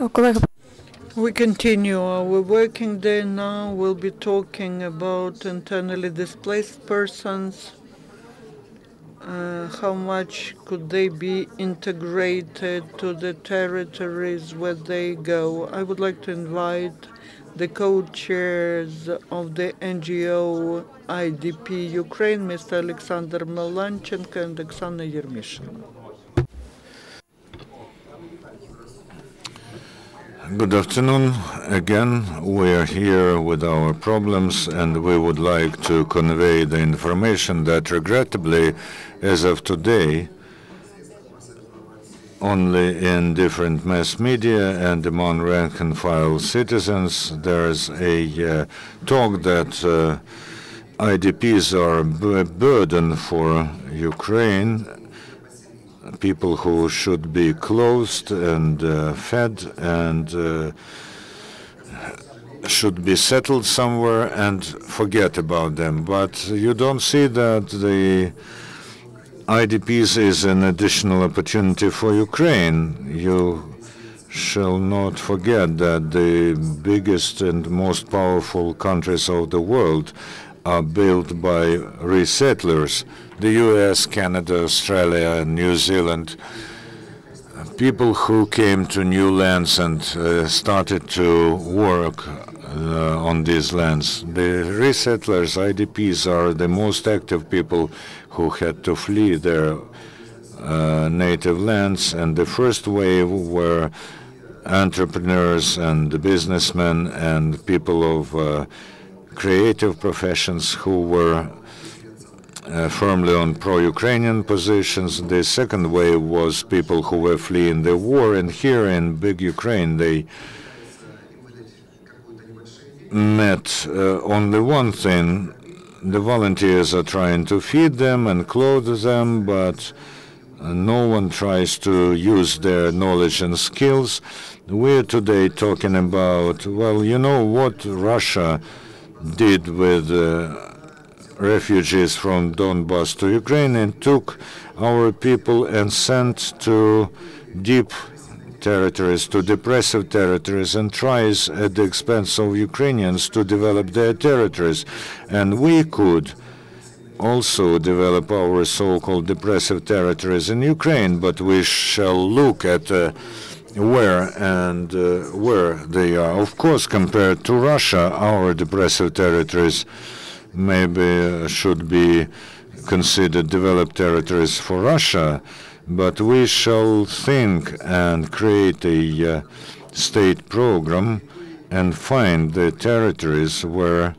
We continue our working day now. We'll be talking about internally displaced persons. How much could they be integrated to the territories where they go? I would like to invite the co-chairs of the NGO IDP Ukraine, Mr. Aleksandr Melanchenko and Oksana Yermishyna. Good afternoon. Again, we are here with our problems, and we would like to convey the information that, regrettably, as of today, only in different mass media and among rank-and-file citizens, there's a talk that IDPs are a burden for Ukraine, people who should be clothed and fed and should be settled somewhere and forget about them. But you don't see that the IDPs is an additional opportunity for Ukraine. You shall not forget that the biggest and most powerful countries of the world are built by resettlers. The US, Canada, Australia, New Zealand, people who came to new lands and started to work on these lands. The resettlers, IDPs, are the most active people who had to flee their native lands, and the first wave were entrepreneurs and businessmen and people of creative professions who were firmly on pro-Ukrainian positions. The second wave was people who were fleeing the war, and here in big Ukraine they met only one thing. The volunteers are trying to feed them and clothe them, but no one tries to use their knowledge and skills. We're today talking about, well, you know what Russia did with refugees from Donbas to Ukraine, and took our people and sent to deep territories, to depressive territories, and tries at the expense of Ukrainians to develop their territories. And we could also develop our so-called depressive territories in Ukraine, but we shall look at where they are. Of course, compared to Russia, our depressive territories maybe should be considered developed territories for Russia, but we shall think and create a state program and find the territories where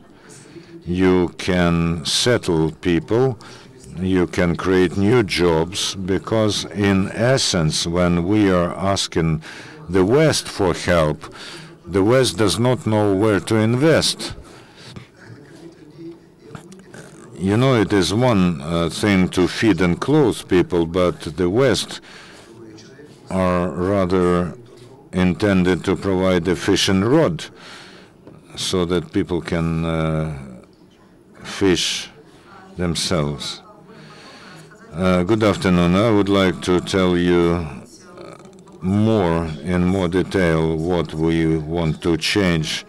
you can settle people, you can create new jobs, because in essence, when we are asking the West for help, the West does not know where to invest. You know, it is one thing to feed and clothe people, but the West are rather intended to provide a fishing rod so that people can fish themselves. Good afternoon. I would like to tell you in more detail what we want to change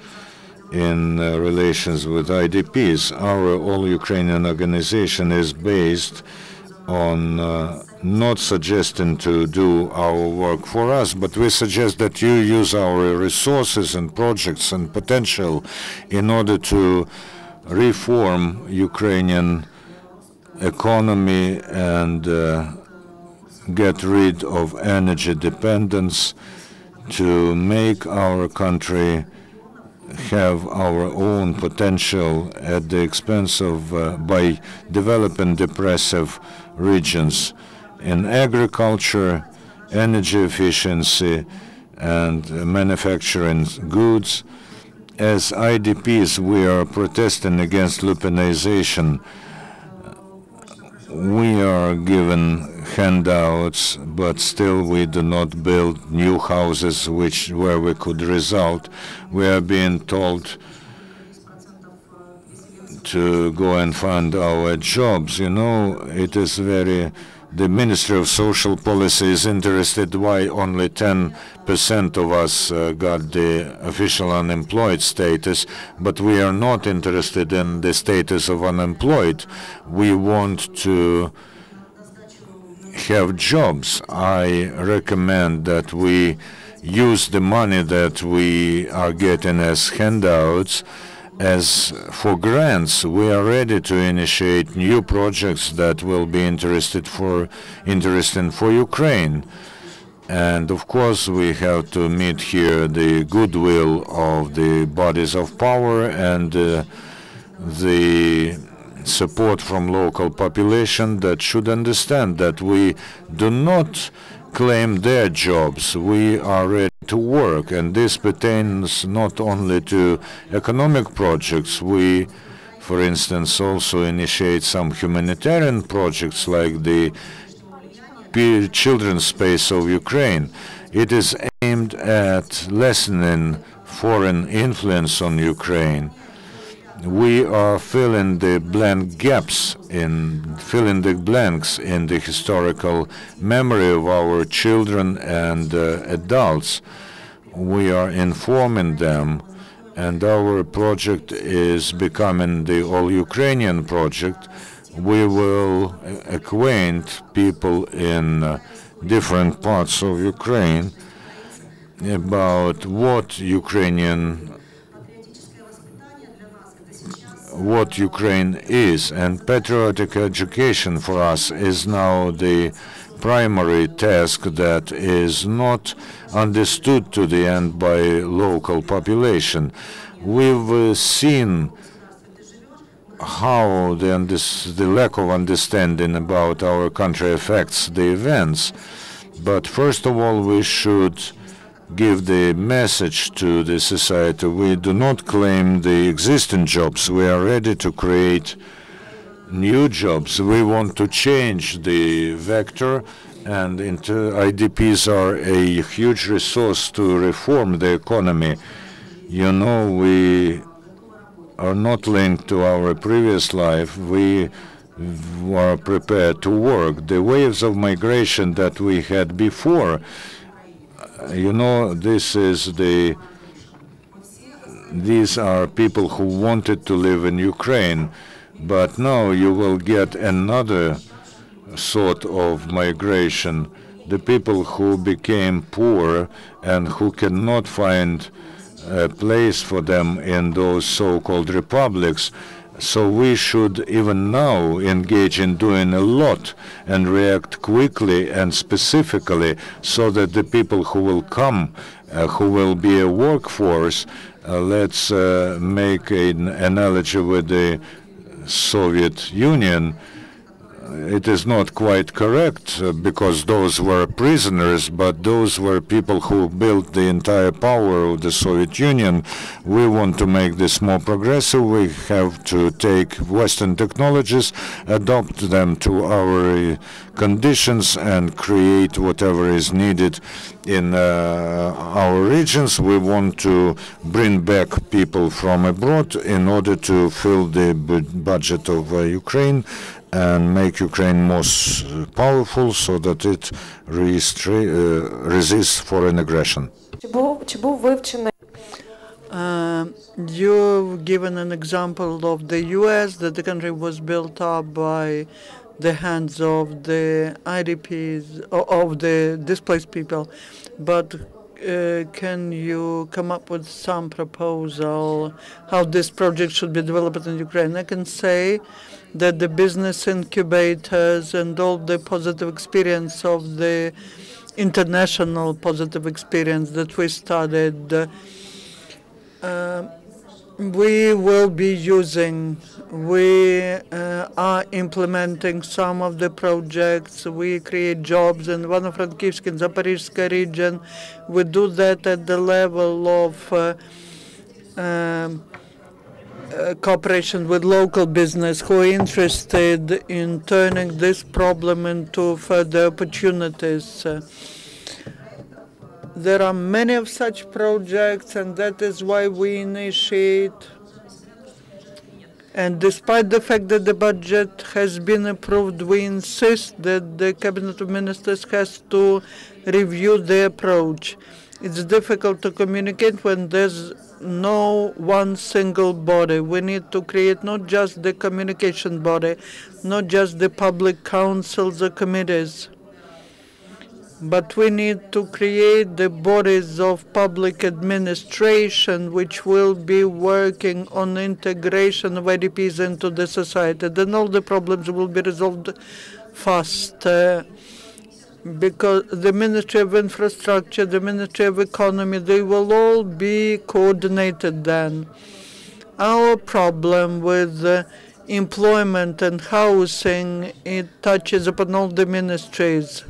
in relations with IDPs. Our all-Ukrainian organization is based on not suggesting to do our work for us, but we suggest that you use our resources and projects and potential in order to reform Ukrainian economy and get rid of energy dependence, to make our country have our own potential at the expense of by developing depressive regions in agriculture, energy efficiency, and manufacturing goods. As IDPs, we are protesting against Lupenization. We are given handouts, but still we do not build new houses where we could result. We are being told to go and find our jobs. You know, it is very the Ministry of Social Policy is interested why only 10% of us got the official unemployed status, but we are not interested in the status of unemployed. We want to have jobs. I recommend that we use the money that we are getting as handouts as for grants. We are ready to initiate new projects that will be interesting for Ukraine. And of course, we have to meet here the goodwill of the bodies of power and the support from local population that should understand that we do not claim their jobs. We are ready to work, and this pertains not only to economic projects. We, for instance, also initiate some humanitarian projects like the Children's Space of Ukraine. It is aimed at lessening foreign influence on Ukraine. We are filling the blanks in the historical memory of our children and adults. We are informing them, and our project is becoming the all-Ukrainian project. We will acquaint people in different parts of Ukraine about what Ukraine is, and patriotic education for us is now the primary task that is not understood to the end by local population. We've seen how the lack of understanding about our country affects the events, but first of all we should give the message to the society. We do not claim the existing jobs. We are ready to create new jobs. We want to change the vector, and IDPs are a huge resource to reform the economy. You know, we are not linked to our previous life. We are prepared to work. The waves of migration that we had before, you know, these are people who wanted to live in Ukraine, but now you will get another sort of migration. The people who became poor and who cannot find a place for them in those so-called republics. So we should even now engage in doing a lot and react quickly and specifically so that the people who will come, who will be a workforce, let's make an analogy with the Soviet Union. It is not quite correct because those were prisoners, but those were people who built the entire power of the Soviet Union. We want to make this more progressive. We have to take Western technologies, adopt them to our conditions, and create whatever is needed in our regions. We want to bring back people from abroad in order to fill the budget of Ukraine and make Ukraine more powerful so that it resists foreign aggression. You've given an example of the U.S., that the country was built up by the hands of the IDPs, of the displaced people. But can you come up with some proposal how this project should be developed in Ukraine? I can say that the business incubators and all the positive experience of the international positive experience that we studied, we will be using. We are implementing some of the projects. We create jobs in Ivano-Frankivsk and Zaporizhzhia region. We do that at the level of cooperation with local business who are interested in turning this problem into further opportunities. There are many of such projects, and that is why we initiate And despite the fact that the budget has been approved, we insist that the Cabinet of Ministers has to review the approach. It's difficult to communicate when there's no one single body. We need to create not just the communication body, not just the public councils or committees, but we need to create the bodies of public administration which will be working on integration of IDPs into the society. Then all the problems will be resolved fast. Because the Ministry of Infrastructure, the Ministry of Economy, they will all be coordinated then. Our problem with employment and housing, it touches upon all the ministries.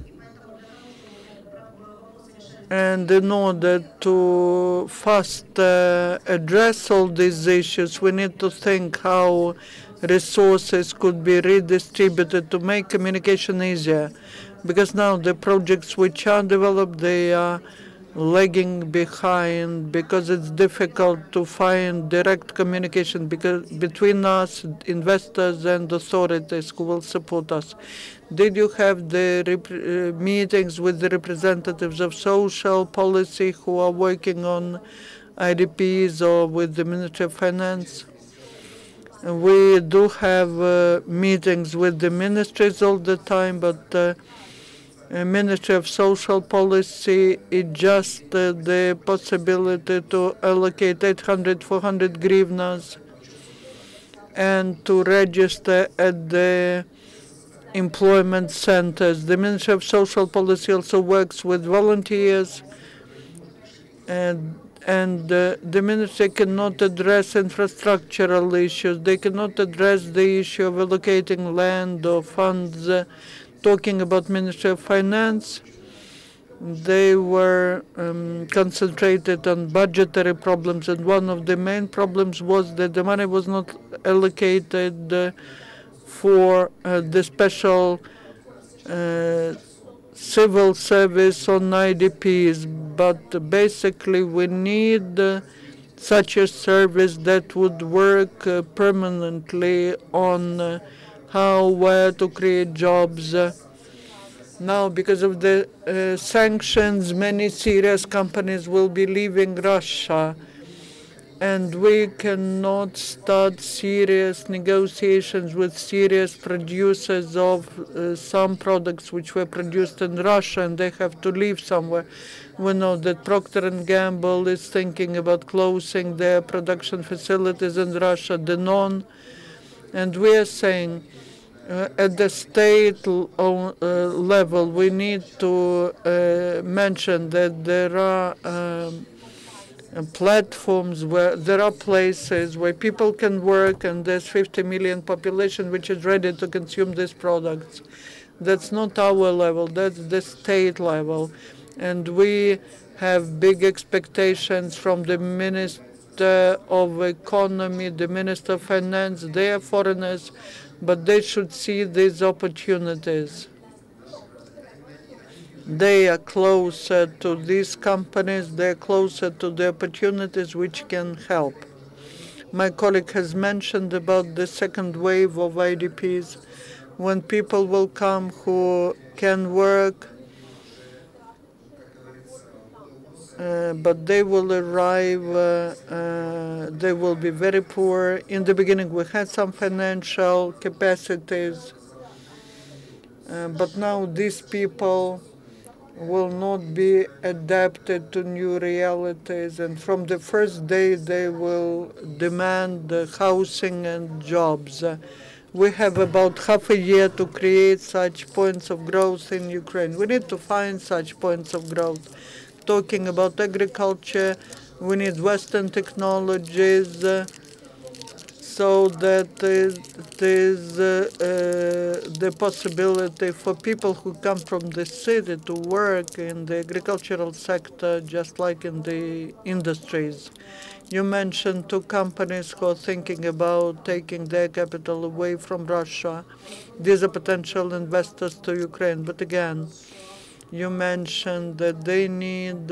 And in order to fast address all these issues, we need to think how resources could be redistributed to make communication easier. Because now the projects which are developed, they are lagging behind because it's difficult to find direct communication between us, investors, and authorities who will support us. Did you have the meetings with the representatives of social policy who are working on IDPs or with the Ministry of Finance? We do have meetings with the ministries all the time, but Ministry of Social Policy is just the possibility to allocate 800, 400 hryvnias and to register at the employment centers. The Ministry of Social Policy also works with volunteers, and the ministry cannot address infrastructural issues. They cannot address the issue of allocating land or funds. Talking about Ministry of Finance, they were concentrated on budgetary problems, and one of the main problems was that the money was not allocated for the special civil service on IDPs. But basically, we need such a service that would work permanently on where to create jobs. Now, because of the sanctions, many serious companies will be leaving Russia, and we cannot start serious negotiations with serious producers of some products which were produced in Russia, and they have to leave somewhere. We know that Procter & Gamble is thinking about closing their production facilities in Russia, Danone, and we are saying at the state level, we need to mention that there are platforms where there are places where people can work, and there's 50 million population which is ready to consume these products. That's not our level, that's the state level. And we have big expectations from the Minister of Economy, the Minister of Finance. They are foreigners, but they should see these opportunities. They are closer to these companies, they're closer to the opportunities which can help. My colleague has mentioned about the second wave of IDPs, when people will come who can work, but they will arrive, they will be very poor. In the beginning, we had some financial capacities, but now these people will not be adapted to new realities, and from the first day they will demand housing and jobs. We have about half a year to create such points of growth in Ukraine. We need to find such points of growth. Talking about agriculture, we need Western technologies so that there's the possibility for people who come from the city to work in the agricultural sector, just like in the industries. You mentioned two companies who are thinking about taking their capital away from Russia. These are potential investors to Ukraine. But again, you mentioned that they need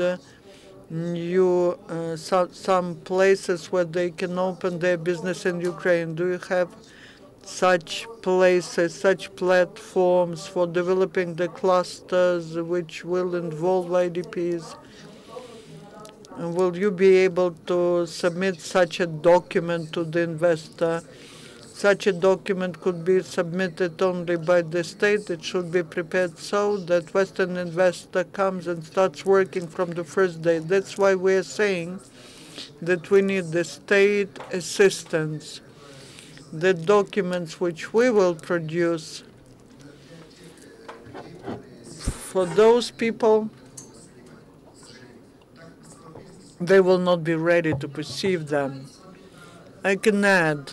some places where they can open their business in Ukraine? Do you have such places, such platforms for developing the clusters which will involve IDPs? And will you be able to submit such a document to the investor? Such a document could be submitted only by the state. It should be prepared so that Western investor comes and starts working from the first day. That's why we're saying that we need the state assistance. The documents which we will produce for those people, they will not be ready to perceive them. I can add,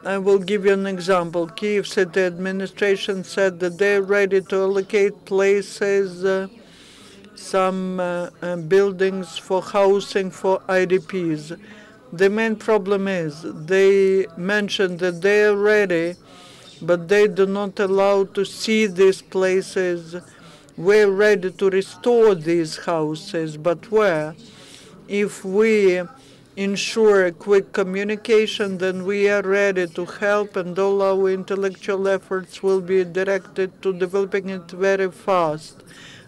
I will give you an example. Kyiv City administration said that they're ready to allocate places, some buildings for housing for IDPs. The main problem is they mentioned that they are ready, but they do not allow to see these places. We're ready to restore these houses, but where? If we ensure quick communication, then we are ready to help, and all our intellectual efforts will be directed to developing it very fast.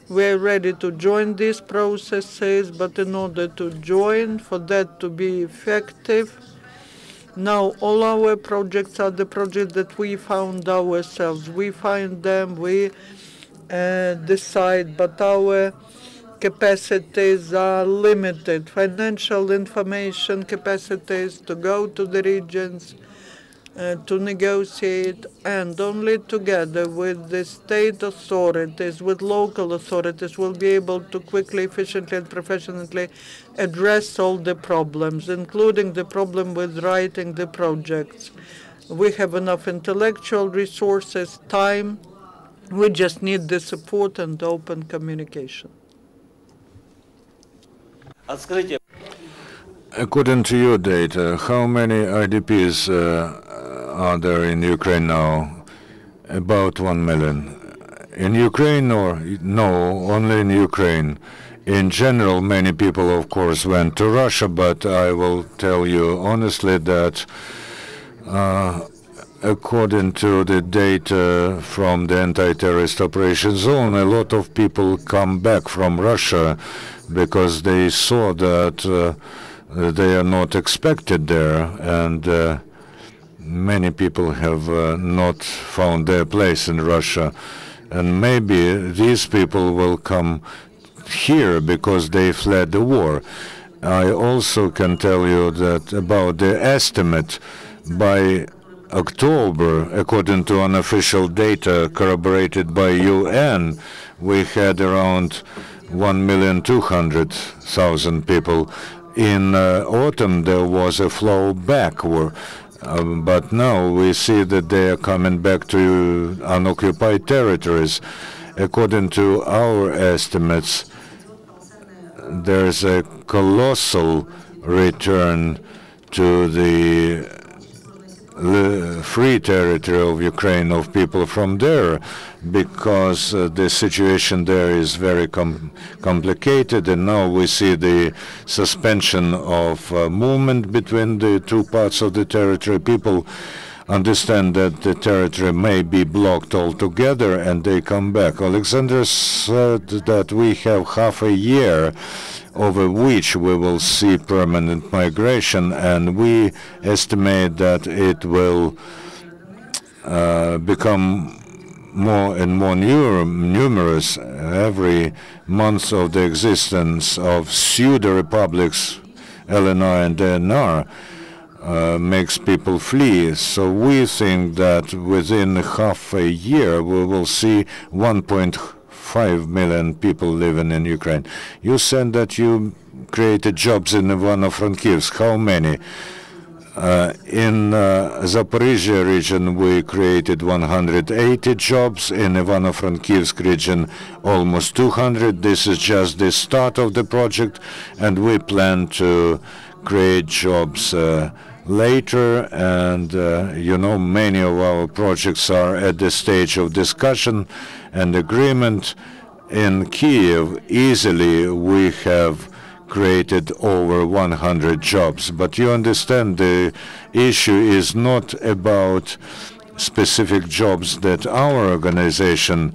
We're ready to join these processes, but in order to join, for that to be effective, now all our projects are the projects that we found ourselves. We find them, we decide, but our capacities are limited. Financial information capacities to go to the regions, to negotiate, and only together with the state authorities, with local authorities, will be able to quickly, efficiently, and professionally address all the problems, including the problem with writing the projects. We have enough intellectual resources, time. We just need the support and open communication. According to your data, how many IDPs are there in Ukraine now? About 1 million. In Ukraine or no, only in Ukraine? In general, many people, of course, went to Russia, but I will tell you honestly that according to the data from the anti-terrorist operation zone, a lot of people come back from Russia because they saw that they are not expected there, and many people have not found their place in Russia. And maybe these people will come here because they fled the war. I also can tell you that about the estimate by October, according to unofficial data corroborated by UN, we had around 1,200,000 people. In autumn, there was a flow back, but now we see that they are coming back to unoccupied territories. According to our estimates, there's a colossal return to the free territory of Ukraine of people from there, because the situation there is very complicated, and now we see the suspension of movement between the two parts of the territory. People understand that the territory may be blocked altogether, and they come back. Aleksandr said that we have half a year over which we will see permanent migration, and we estimate that it will become more and more numerous every month of the existence of pseudo-republics, LNR and DNR, makes people flee. So we think that within half a year we will see 1.5 million people living in Ukraine. You said that you created jobs in Ivano-Frankivsk. How many? In Zaporizhia region, we created 180 jobs. In Ivano-Frankivsk region, almost 200. This is just the start of the project, and we plan to create jobs later. And many of our projects are at the stage of discussion and agreement. In Kiev, easily we have created over 100 jobs. But you understand, the issue is not about specific jobs that our organization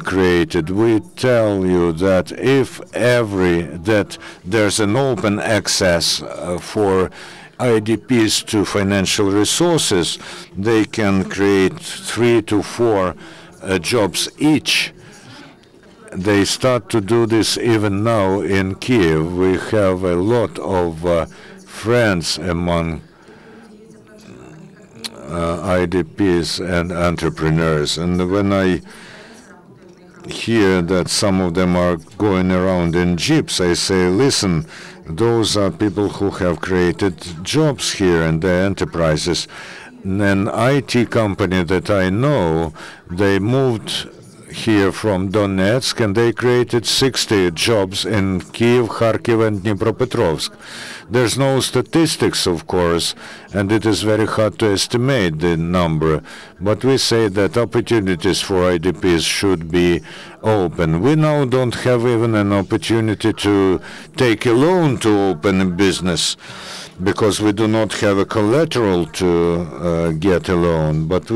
created. We tell you that if that there's an open access for IDPs to financial resources, they can create 3 to 4 jobs each. They start to do this even now in Kiev. We have a lot of friends among IDPs and entrepreneurs. And when I hear that some of them are going around in jeeps, I say, listen, those are people who have created jobs here in their enterprises. An IT company that I know, they moved here from Donetsk, and they created 60 jobs in Kiev, Kharkiv, and Dnipropetrovsk. There's no statistics, of course, and it is very hard to estimate the number, but we say that opportunities for IDPs should be open. We now don't have even an opportunity to take a loan to open a business because we do not have a collateral to get a loan, but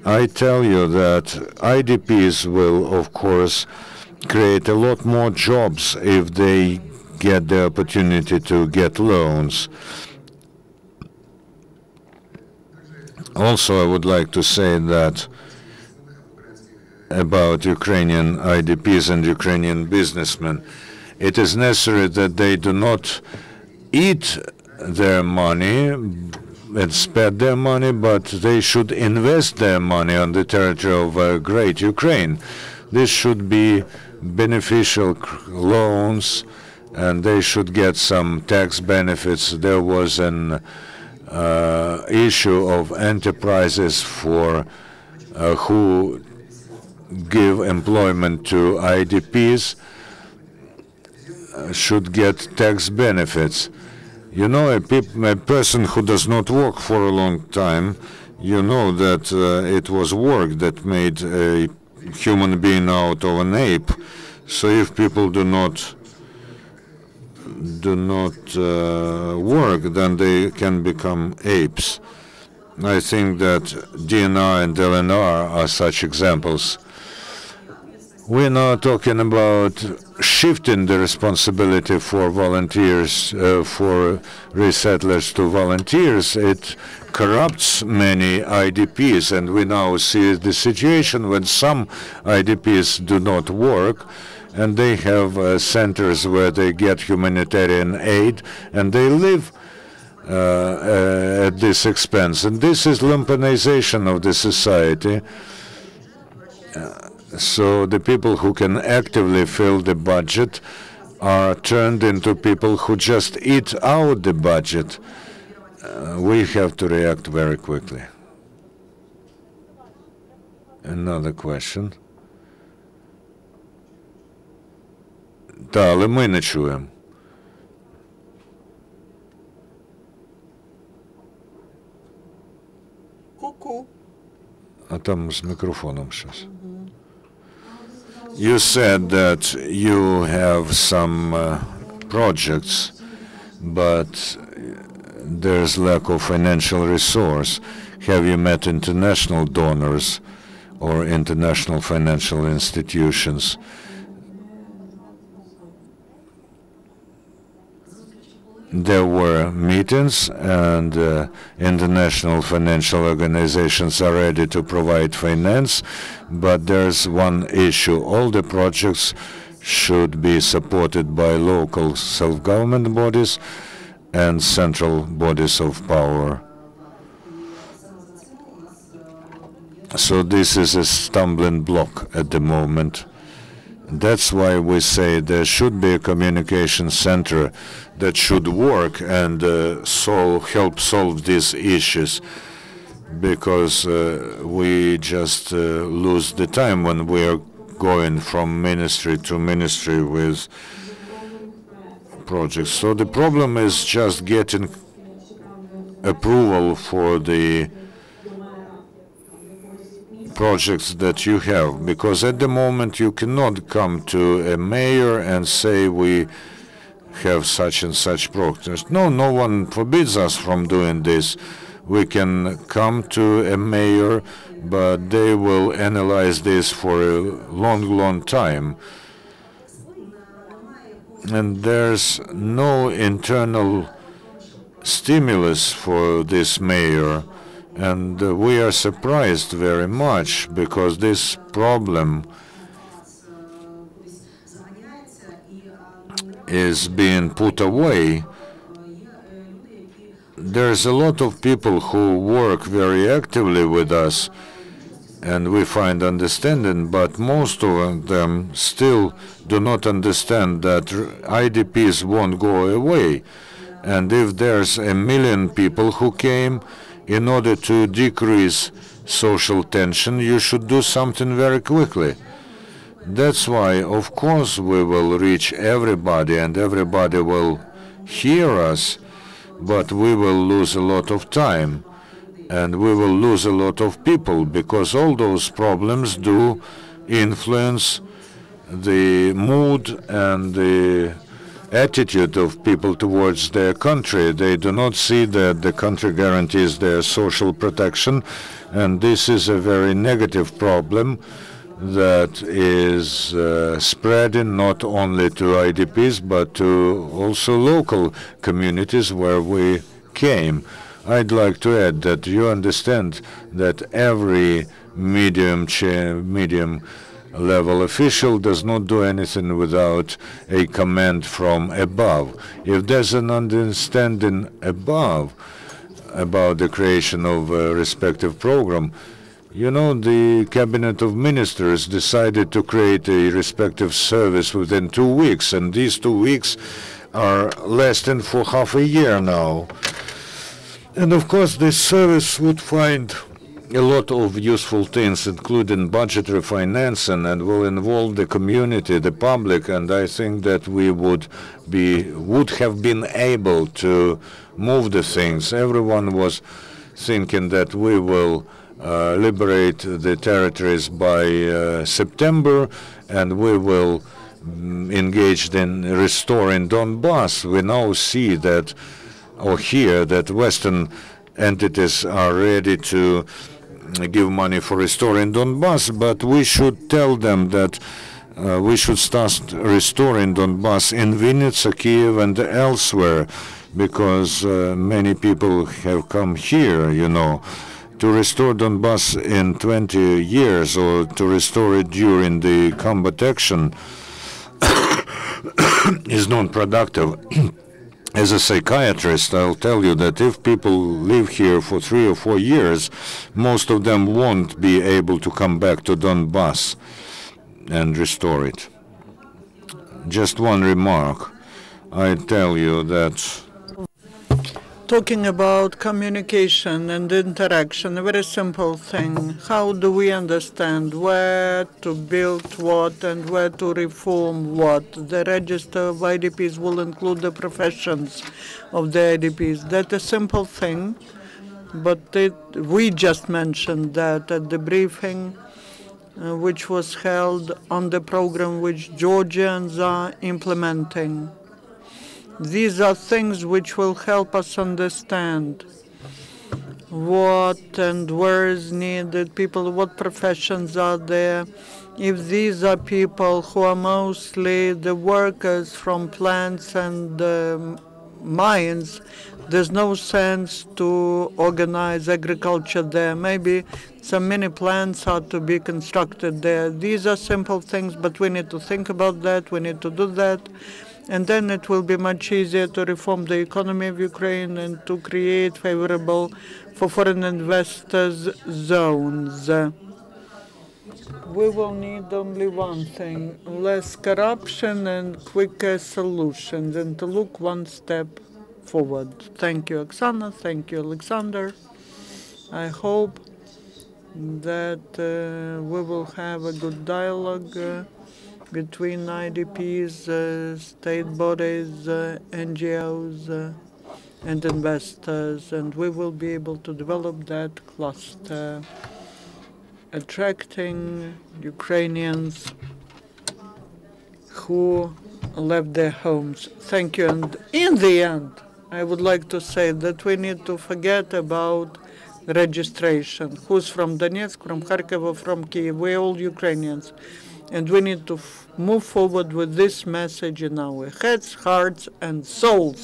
I tell you that IDPs will, of course, create a lot more jobs if they get the opportunity to get loans. Also, I would like to say that about Ukrainian IDPs and Ukrainian businessmen, it is necessary that they do not eat their money and spend their money, but they should invest their money on the territory of great Ukraine. This should be beneficial loans, and they should get some tax benefits. There was an issue of enterprises for who give employment to IDPs should get tax benefits. You know, a person who does not work for a long time, you know that it was work that made a human being out of an ape. So if people do not work, then they can become apes. I think that DNR and LNR are such examples. We're now talking about shifting the responsibility for volunteers, for resettlers to volunteers. It corrupts many IDPs, and we now see the situation when some IDPs do not work, and they have centers where they get humanitarian aid, and they live at this expense. And this is lumpenization of the society. So the people who can actively fill the budget are turned into people who just eat out the budget. We have to react very quickly. Another question. Та, але ми не чуємо. Ку-ку. А там з мікрофоном щось. You said that you have some projects, but there's lack of financial resource. Have you met international donors or international financial institutions? There were meetings, and international financial organizations are ready to provide finance, but there's one issue. All the projects should be supported by local self-government bodies and central bodies of power. So this is a stumbling block at the moment. That's why we say there should be a communication center that should work and help solve these issues, because we just lose the time when we are going from ministry to ministry with projects. So the problem is just getting approval for the projects that you have, because at the moment you cannot come to a mayor and say we have such and such projects. No, no one forbids us from doing this. We can come to a mayor, but they will analyze this for a long, long time. And there's no internal stimulus for this mayor. And we are surprised very much because this problem is being put away. There's a lot of people who work very actively with us, and we find understanding, but most of them still do not understand that IDPs won't go away. And if there's 1 million people who came, in order to decrease social tension, you should do something very quickly. That's why, of course, we will reach everybody and everybody will hear us, but we will lose a lot of time and we will lose a lot of people, because all those problems do influence the mood and the attitude of people towards their country. They do not see that the country guarantees their social protection, and this is a very negative problem that is spreading not only to IDPs but to also local communities where we came. I'd like to add that you understand that every medium level official does not do anything without a command from above. If there's an understanding above about the creation of a respective program, you know, the Cabinet of Ministers decided to create a respective service within 2 weeks, and these 2 weeks are lasting for half a year now. And of course, this service would find a lot of useful things, including budgetary financing, and will involve the community, the public, and I think that we would have been able to move the things. Everyone was thinking that we will liberate the territories by September, and we will engage in restoring Donbas. We now see that, or hear that Western entities are ready to give money for restoring Donbas, but we should tell them that we should start restoring Donbas in Vinnytsia, Kiev, and elsewhere, because many people have come here, you know. To restore Donbas in 20 years or to restore it during the combat action is non-productive. As a psychiatrist, I'll tell you that if people live here for 3 or 4 years, most of them won't be able to come back to Donbas and restore it. Just one remark. I tell you that talking about communication and interaction, a very simple thing. How do we understand where to build what and where to reform what? The register of IDPs will include the professions of the IDPs. That's a simple thing, but we just mentioned that at the briefing which was held on the program which Georgians are implementing. These are things which will help us understand what and where is needed, people, what professions are there. If these are people who are mostly the workers from plants and mines, there's no sense to organize agriculture there. Maybe some mini plants are to be constructed there. These are simple things, but we need to think about that. We need to do that. And then it will be much easier to reform the economy of Ukraine and to create favorable for foreign investors zones. We will need only one thing, less corruption and quicker solutions, and to look one step forward. Thank you, Oksana. Thank you, Aleksandr. I hope that we will have a good dialogue between IDPs, state bodies, NGOs, and investors, and we will be able to develop that cluster attracting Ukrainians who left their homes. Thank you. And in the end, I would like to say that we need to forget about registration. Who's from Donetsk, from Kharkiv, or from Kiev? We're all Ukrainians. And we need to move forward with this message in our heads, hearts, and souls.